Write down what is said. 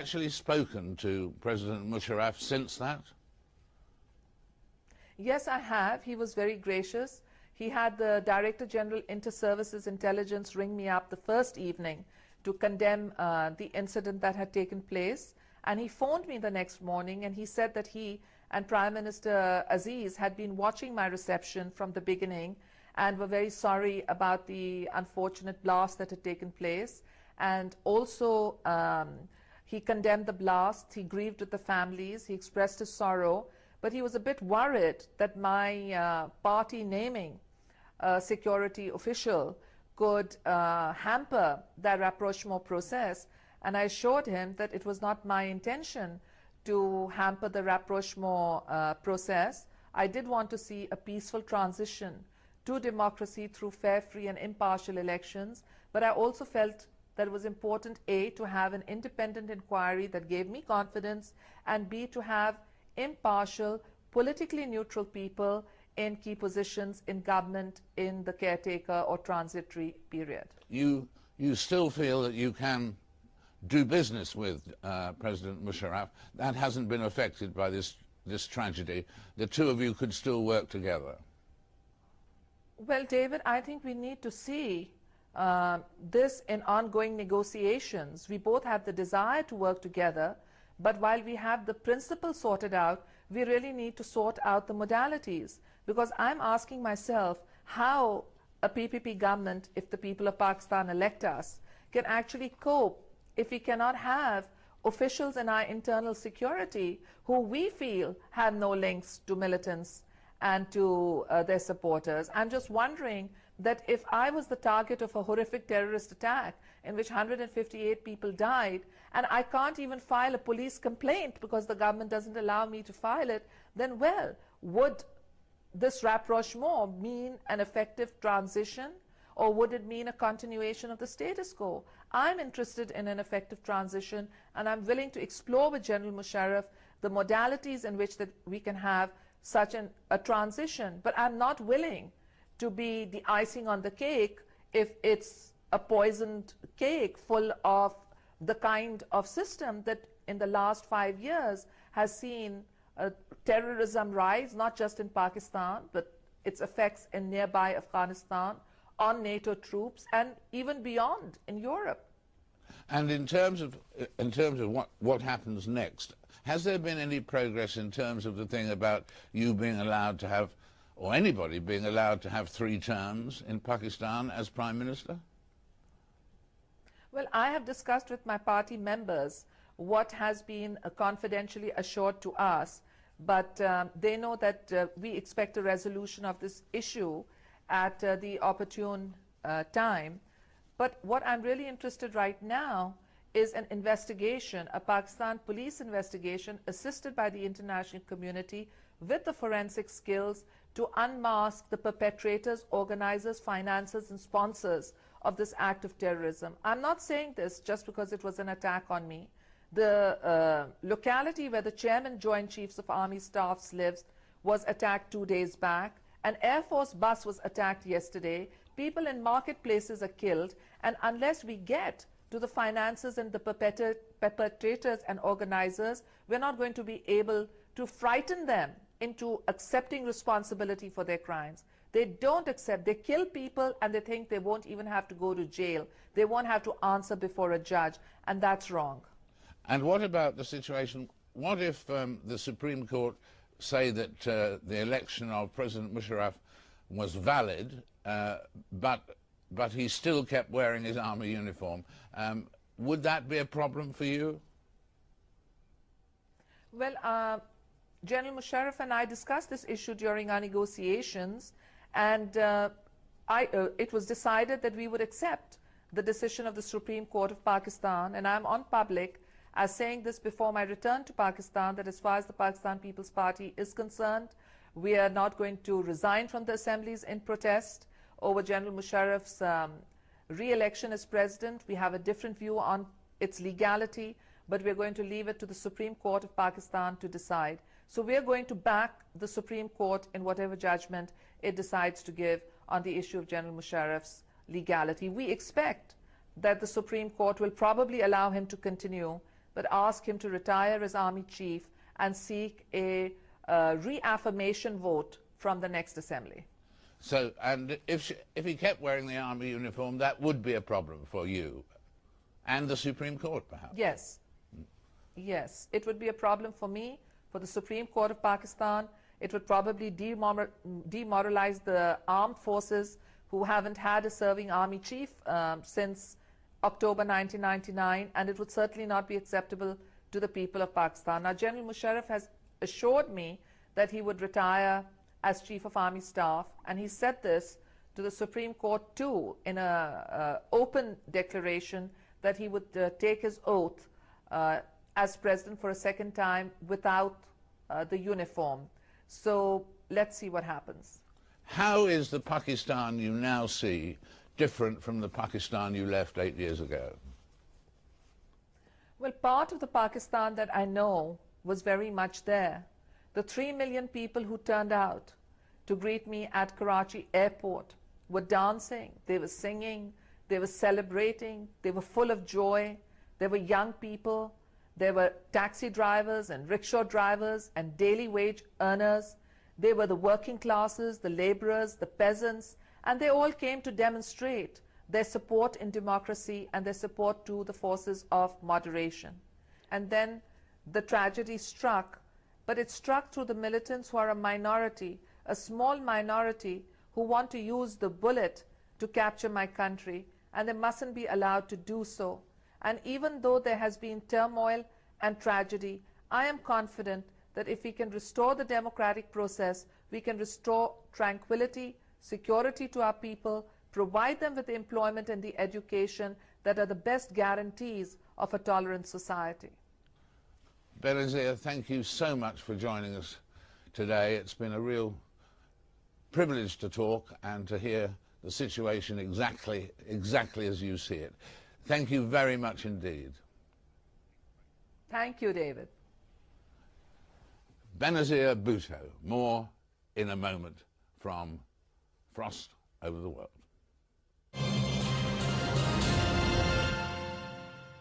actually spoken to President Musharraf since that? Yes, I have. He was very gracious. He had the Director General Inter-Services Intelligence ring me up the first evening to condemn the incident that had taken place. And he phoned me the next morning and he said that he and Prime Minister Aziz had been watching my reception from the beginning and were very sorry about the unfortunate blast that had taken place. And also, he condemned the blast, he grieved with the families, he expressed his sorrow, but he was a bit worried that my party naming a security official could hamper that rapprochement process. And I assured him that it was not my intention to hamper the rapprochement process. I did want to see a peaceful transition to democracy through fair, free, and impartial elections, but I also felt that it was important, A, to have an independent inquiry that gave me confidence, and B, to have impartial, politically neutral people in key positions in government in the caretaker or transitory period. You still feel that you can do business with President Musharraf? That hasn't been affected by this tragedy. The two of you could still work together? Well, David, I think we need to see this in ongoing negotiations. We both have the desire to work together, but while we have the principle sorted out, we really need to sort out the modalities. Because I'm asking myself how a PPP government, if the people of Pakistan elect us, can actually cope if we cannot have officials in our internal security who we feel have no links to militants and to their supporters. I'm just wondering that if I was the target of a horrific terrorist attack in which 158 people died, and I can't even file a police complaint because the government doesn't allow me to file it, then, well, would this rapprochement mean an effective transition, or would it mean a continuation of the status quo? I'm interested in an effective transition, and I'm willing to explore with General Musharraf the modalities in which that we can have such a transition. But I'm not willing to be the icing on the cake if it's a poisoned cake full of the kind of system that in the last 5 years has seen terrorism rise, not just in Pakistan, but its effects in nearby Afghanistan, on NATO troops, and even beyond in Europe. And in terms of what happens next, has there been any progress in terms of the thing about you being allowed to have, or anybody being allowed to have 3 terms in Pakistan as Prime Minister? Well, I have discussed with my party members what has been confidentially assured to us, but they know that we expect a resolution of this issue at the opportune time. But what I'm really interested right now is an investigation, a Pakistan police investigation assisted by the international community with the forensic skills to unmask the perpetrators, organizers, financiers, and sponsors of this act of terrorism. I'm not saying this just because it was an attack on me. The locality where the chairman Joint Chiefs of Army Staffs lives was attacked 2 days back. An Air Force bus was attacked yesterday. People in marketplaces are killed. And unless we get to the financiers and the perpetrators and organizers, we're not going to be able to frighten them into accepting responsibility for their crimes. They don't accept. They kill people and they think they won't even have to go to jail. They won't have to answer before a judge, and that's wrong. And what about the situation, what if the Supreme Court say that the election of President Musharraf was valid, but he still kept wearing his army uniform? Would that be a problem for you? Well, General Musharraf and I discussed this issue during our negotiations, and it was decided that we would accept the decision of the Supreme Court of Pakistan, and I'm on public as saying this before my return to Pakistan, that as far as the Pakistan People's Party is concerned, we are not going to resign from the assemblies in protest over General Musharraf's re-election as president. We have a different view on its legality, but we're going to leave it to the Supreme Court of Pakistan to decide. So we're going to back the Supreme Court in whatever judgment it decides to give on the issue of General Musharraf's legality. We expect that the Supreme Court will probably allow him to continue but ask him to retire as army chief and seek a reaffirmation vote from the next assembly. So, and if he kept wearing the army uniform, that would be a problem for you and the Supreme Court, perhaps. Yes. Yes, it would be a problem for me, for the Supreme Court of Pakistan. It would probably demoralize the armed forces, who haven't had a serving army chief since October 1999, and it would certainly not be acceptable to the people of Pakistan. Now, General Musharraf has assured me that he would retire as Chief of Army Staff, and he said this to the Supreme Court too in an open declaration that he would take his oath as President for a second time without the uniform. So let's see what happens. How is the Pakistan you now see different from the Pakistan you left 8 years ago? Well, part of the Pakistan that I know was very much there. The 3 million people who turned out to greet me at Karachi airport were dancing, they were singing, they were celebrating, they were full of joy. There were young people, there were taxi drivers and rickshaw drivers and daily wage earners. They were the working classes, the laborers, the peasants, and they all came to demonstrate their support in democracy and their support to the forces of moderation. And then the tragedy struck, but it struck through the militants who are a minority, a small minority who want to use the bullet to capture my country, and they mustn't be allowed to do so. And even though there has been turmoil and tragedy, I am confident that if we can restore the democratic process, we can restore tranquility, security to our people, provide them with the employment and the education that are the best guarantees of a tolerant society. Benazir, thank you so much for joining us today. It's been a real privilege to talk and to hear the situation exactly as you see it. Thank you very much indeed. Thank you, David. Benazir Bhutto. More in a moment from Frost Over the World.